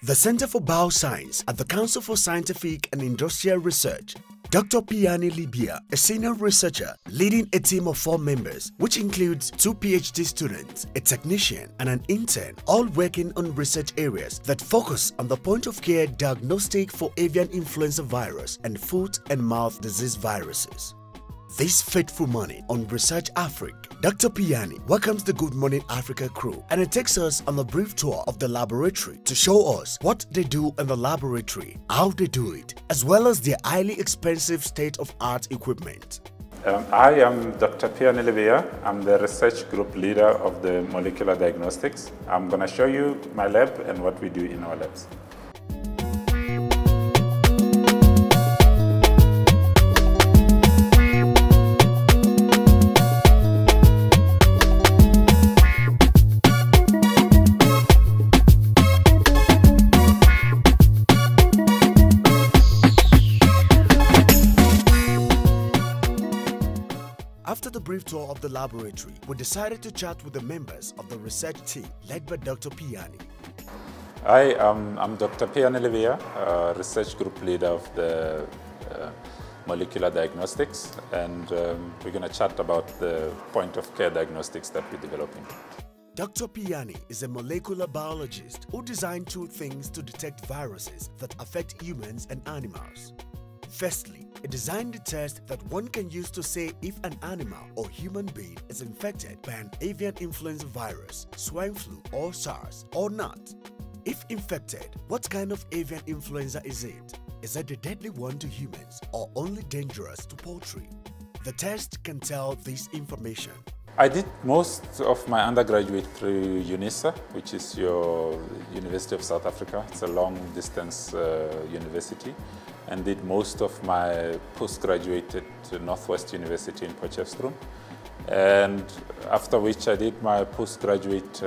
The Center for Bioscience at the Council for Scientific and Industrial Research. Dr. Piani Libya, a senior researcher leading a team of 4 members, which includes 2 PhD students, a technician, and an intern, all working on research areas that focus on the point-of-care diagnostic for avian influenza virus and foot and mouth disease viruses. This fateful morning on Research Africa, Dr. Piani welcomes the Good Morning Africa crew and it takes us on a brief tour of the laboratory to show us what they do in the laboratory, how they do it, as well as their highly expensive state-of-art equipment. I am Dr. Piani Libya. I'm the research group leader of the molecular diagnostics. I'm going to show you my lab and what we do in our labs. After the brief tour of the laboratory, we decided to chat with the members of the research team led by Dr. Piani. Hi, I'm Dr. Piani Libya, research group leader of the molecular diagnostics, and we're going to chat about the point-of-care diagnostics that we're developing. Dr. Piani is a molecular biologist who designed 2 things to detect viruses that affect humans and animals. Firstly, he designed a test that one can use to say if an animal or human being is infected by an avian influenza virus, swine flu or SARS or not. If infected, what kind of avian influenza is it? Is it a deadly one to humans or only dangerous to poultry? The test can tell this information. I did most of my undergraduate through UNISA, which is your University of South Africa. It's a long-distance university, and did most of my postgraduate at Northwest University in Potchefstroom. And after which I did my postgraduate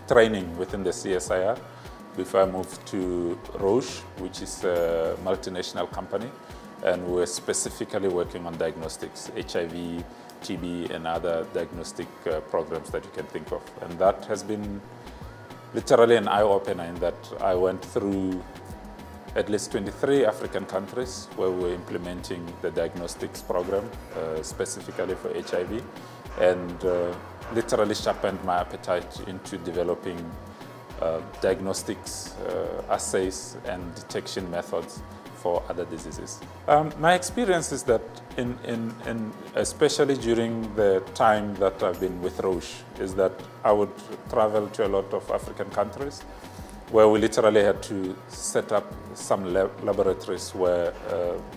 training within the CSIR before I moved to Roche, which is a multinational company. And we're specifically working on diagnostics, HIV, TB, and other diagnostic programs that you can think of. And that has been literally an eye-opener in that I went through at least 23 African countries where we're implementing the diagnostics program, specifically for HIV, and literally sharpened my appetite into developing diagnostics assays and detection methods for other diseases. My experience is that especially during the time that I've been with Roche, is that I would travel to a lot of African countries where we literally had to set up some laboratories where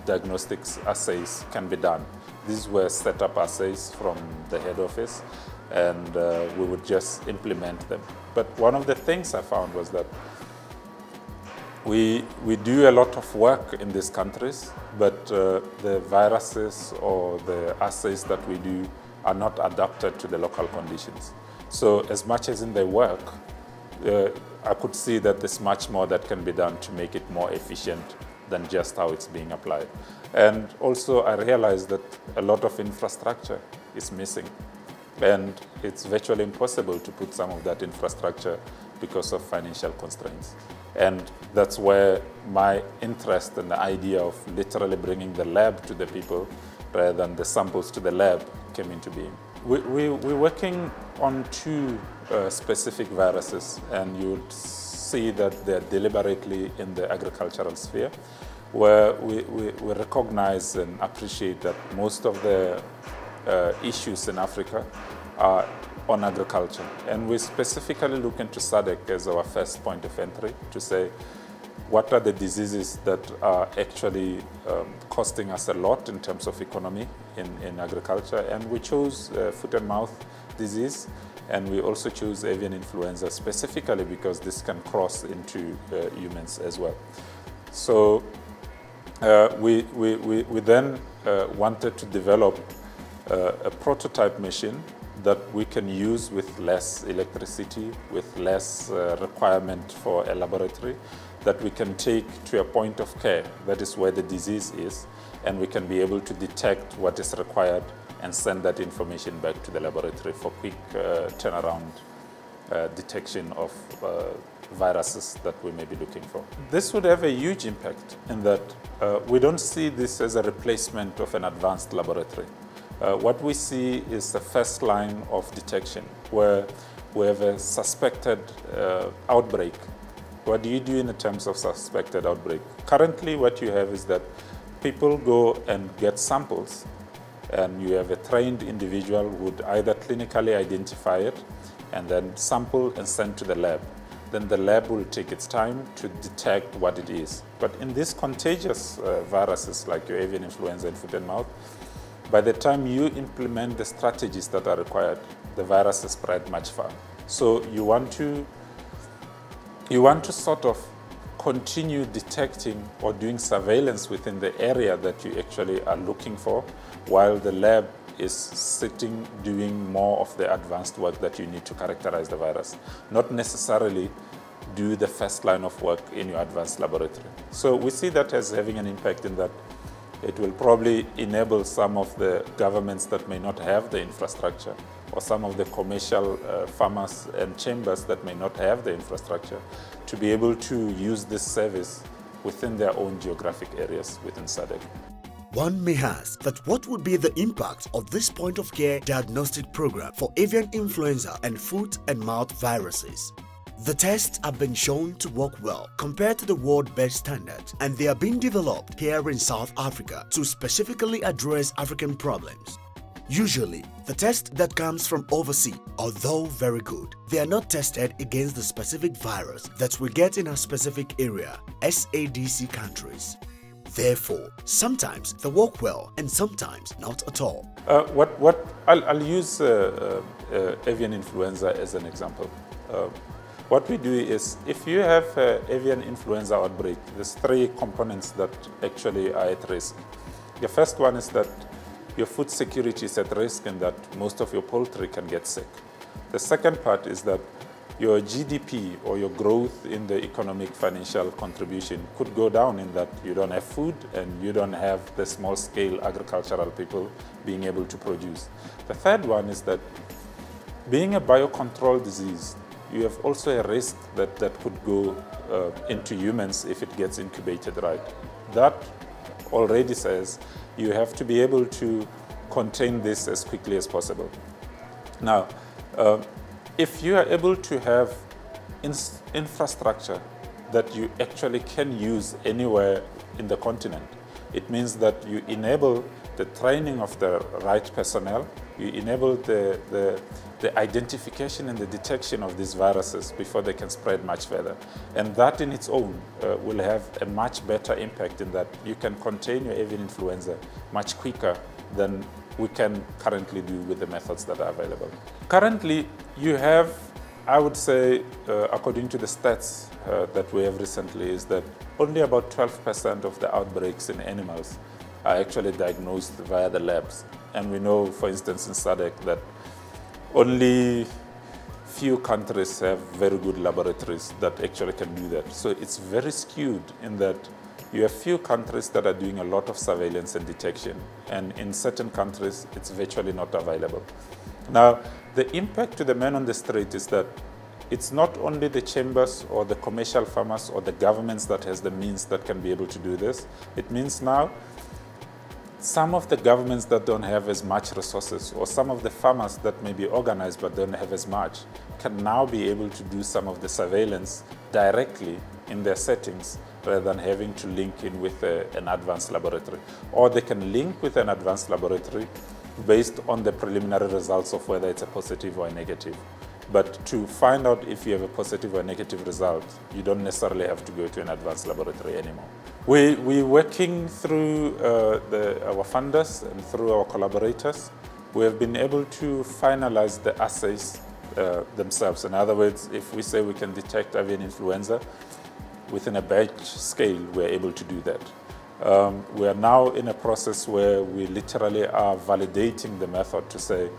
diagnostics assays can be done. These were set up assays from the head office, and we would just implement them. But one of the things I found was that we do a lot of work in these countries, but the viruses or the assays that we do are not adapted to the local conditions. So as much as in the work, I could see that there's much more that can be done to make it more efficient than just how it's being applied. And also I realized that a lot of infrastructure is missing, and it's virtually impossible to put some of that infrastructure because of financial constraints. And that's where my interest and the idea of literally bringing the lab to the people rather than the samples to the lab came into being. We're working on 2 specific viruses, and you would see that they're deliberately in the agricultural sphere, where we recognize and appreciate that most of the issues in Africa are on agriculture. And we specifically look into SADC as our first point of entry to say, what are the diseases that are actually costing us a lot in terms of economy in agriculture? And we chose foot and mouth disease, and we also chose avian influenza specifically because this can cross into humans as well. So we then wanted to develop a prototype machine that we can use with less electricity, with less requirement for a laboratory, that we can take to a point of care, that is where the disease is, and we can be able to detect what is required and send that information back to the laboratory for quick turnaround detection of viruses that we may be looking for. This would have a huge impact in that we don't see this as a replacement of an advanced laboratory. What we see is the first line of detection where we have a suspected outbreak. What do you do in terms of suspected outbreak? Currently, what you have is that people go and get samples, and you have a trained individual who would either clinically identify it and then sample and send to the lab. Then the lab will take its time to detect what it is. But in these contagious viruses like your avian influenza and foot and mouth, by the time you implement the strategies that are required, the virus is spread much far. So you want to sort of continue detecting or doing surveillance within the area that you actually are looking for, while the lab is sitting doing more of the advanced work that you need to characterize the virus, not necessarily do the first line of work in your advanced laboratory. So we see that as having an impact in that it will probably enable some of the governments that may not have the infrastructure, or some of the commercial farmers and chambers that may not have the infrastructure, to be able to use this service within their own geographic areas within SADC. One may ask that what would be the impact of this point-of-care diagnostic program for avian influenza and foot and mouth viruses. The tests have been shown to work well compared to the world-best standards, and they are being developed here in South Africa to specifically address African problems. Usually, the test that comes from overseas, although very good, they are not tested against the specific virus that we get in a specific area, SADC countries. Therefore, sometimes they work well and sometimes not at all. I'll use avian influenza as an example. What we do is, if you have avian influenza outbreak, there's three components that actually are at risk. The first one is that your food security is at risk and that most of your poultry can get sick. The second part is that your GDP or your growth in the economic financial contribution could go down in that you don't have food and you don't have the small-scale agricultural people being able to produce. The third one is that being a biocontrol disease, you have also a risk that could go into humans if it gets incubated right. That already says you have to be able to contain this as quickly as possible. Now, if you are able to have infrastructure that you actually can use anywhere in the continent, it means that you enable the training of the right personnel, you enable the identification and the detection of these viruses before they can spread much further. And that in its own will have a much better impact in that you can contain your avian influenza much quicker than we can currently do with the methods that are available. Currently, you have, I would say, according to the stats that we have recently, is that only about 12% of the outbreaks in animals are actually diagnosed via the labs. And we know, for instance, in SADC that only few countries have very good laboratories that actually can do that. So it's very skewed in that you have few countries that are doing a lot of surveillance and detection, and in certain countries it's virtually not available. Now, the impact to the man on the street is that it's not only the chambers or the commercial farmers or the governments that has the means that can be able to do this. It means now some of the governments that don't have as much resources, or some of the farmers that may be organized but don't have as much, can now be able to do some of the surveillance directly in their settings rather than having to link in with an advanced laboratory. Or they can link with an advanced laboratory based on the preliminary results of whether it's a positive or a negative. But to find out if you have a positive or negative result, you don't necessarily have to go to an advanced laboratory anymore. We're working through our funders and through our collaborators. We have been able to finalize the assays themselves. In other words, if we say we can detect avian influenza within a batch scale, we're able to do that. We are now in a process where we literally are validating the method to say,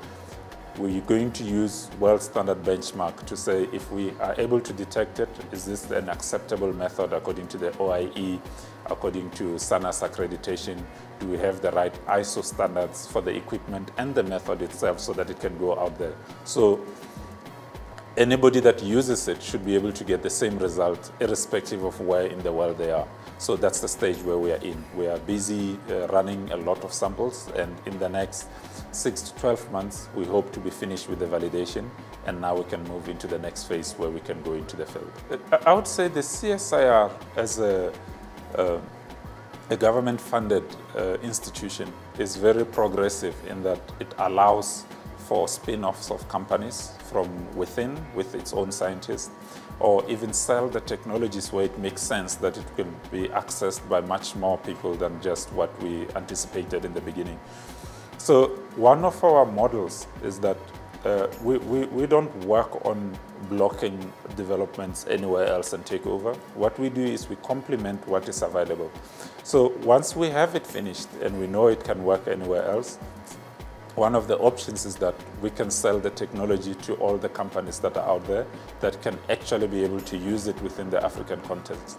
we're going to use world standard benchmark to say if we are able to detect it, is this an acceptable method according to the OIE, according to SANAS accreditation? Do we have the right ISO standards for the equipment and the method itself so that it can go out there? So anybody that uses it should be able to get the same result irrespective of where in the world they are. So that's the stage where we are in. We are busy running a lot of samples, and in the next 6 to 12 months, we hope to be finished with the validation, and now we can move into the next phase where we can go into the field. I would say the CSIR as a government-funded institution is very progressive in that it allows for spin-offs of companies from within with its own scientists, or even sell the technologies where it makes sense that it can be accessed by much more people than just what we anticipated in the beginning. So one of our models is that we don't work on blocking developments anywhere else and take over. What we do is we complement what is available. So once we have it finished and we know it can work anywhere else, one of the options is that we can sell the technology to all the companies that are out there that can actually be able to use it within the African context.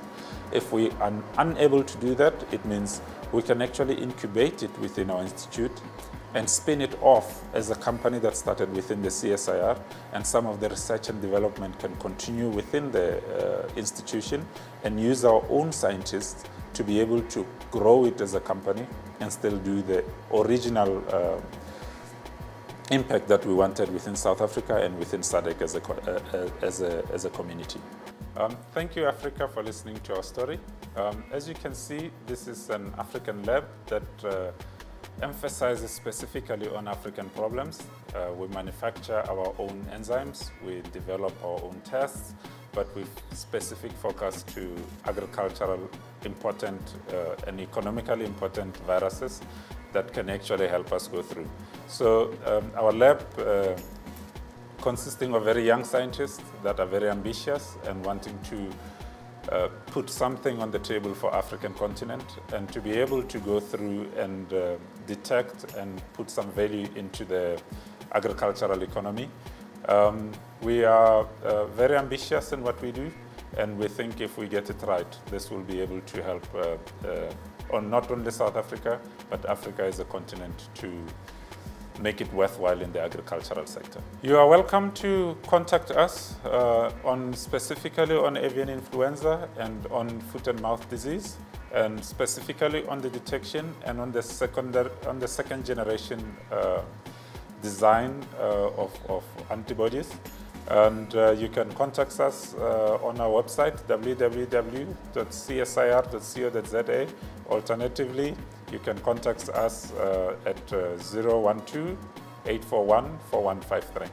If we are unable to do that, it means we can actually incubate it within our institute and spin it off as a company that started within the CSIR, and some of the research and development can continue within the institution, and use our own scientists to be able to grow it as a company and still do the original impact that we wanted within South Africa and within SADC as a community. Thank you, Africa, for listening to our story. As you can see, this is an African lab that emphasizes specifically on African problems. We manufacture our own enzymes, we develop our own tests, but with specific focus to agricultural important and economically important viruses that can actually help us go through. So our lab consisting of very young scientists that are very ambitious and wanting to put something on the table for African continent, and to be able to go through and detect and put some value into the agricultural economy. We are very ambitious in what we do, and we think if we get it right, this will be able to help on not only South Africa, but Africa as a continent to make it worthwhile in the agricultural sector. You are welcome to contact us specifically on avian influenza and on foot and mouth disease, and specifically on the detection and on the second generation design of antibodies. And you can contact us on our website, www.csir.co.za. Alternatively, you can contact us at 012-841-4153.